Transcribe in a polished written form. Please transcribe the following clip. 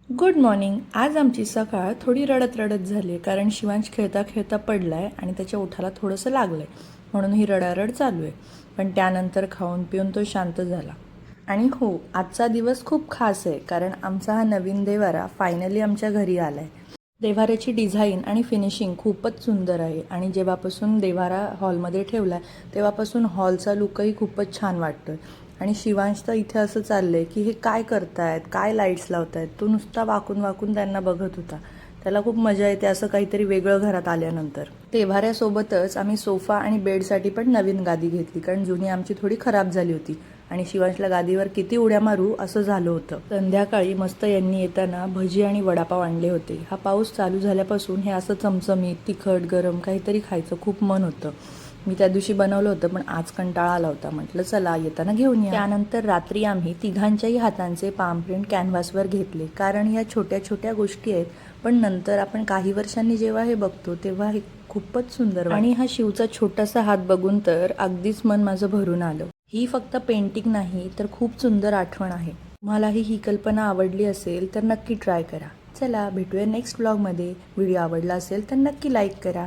Good morning. आज आमची सकाळ थोडी रडत रडत झाली आहे कारण शिवांश खेळता खेळता पडलाय आणि त्याच्या ओठाला थोडंसं लागलंय, म्हणून ही रडारड चालू आहे. पण त्यानंतर खाऊन पिऊन तो शांत झाला. आणि हो, आजचा दिवस खूप खास आहे कारण आमचा हा नवीन देवारा फायनली आमच्या घरी आलाय. देव्हाऱ्याची डिझाईन आणि फिनिशिंग खूपच सुंदर आहे आणि जेव्हापासून देव्हारा हॉलमध्ये ठेवला तेव्हापासून हॉलचा लुकही खूपच छान वाटतोय. आणि शिवांश तर इथे असं चाललंय की हे काय करतायत, काय लाईट्स लावतायत. तो नुसता वाकून वाकून त्यांना बघत होता. त्याला खूप मजा येते असं काहीतरी वेगळं घरात आल्यानंतर. देव्हाऱ्यासोबतच आम्ही सोफा आणि बेडसाठी पण नवीन गादी घेतली कारण जुनी आमची थोडी खराब झाली होती आणि शिवांशला गादीवर किती उड्या मारू असं झालं होतं. संध्याकाळी मस्त यांनी येताना भजी आणि वडापाव आणले होते. हा पाऊस चालू झाल्यापासून हे असं चमचमीत तिखट गरम काहीतरी खायचं खूप मन होतं. मी त्या दिवशी बनवलं होतं पण आज कंटाळा आला होता. म्हटलं चला येताना घेऊन या. त्यानंतर रात्री आम्ही तिघांच्याही हातांचे पाम प्रिंट कॅनव्हासवर घेतले कारण या छोट्या छोट्या गोष्टी आहेत, पण नंतर आपण काही वर्षांनी जेव्हा हे बघतो तेव्हा हे खूपच सुंदर. आणि हा शिवचा छोटासा हात बघून तर अगदीच मन माझं भरून आलं. ही फक्त पेंटिंग नाही तर खूप सुंदर आठवण आहे. तुम्हालाही ही कल्पना आवडली असेल तर नक्की ट्राय करा. चला भेटूया नेक्स्ट व्लॉगमध्ये. व्हिडिओ आवडला असेल तर नक्की लाईक करा.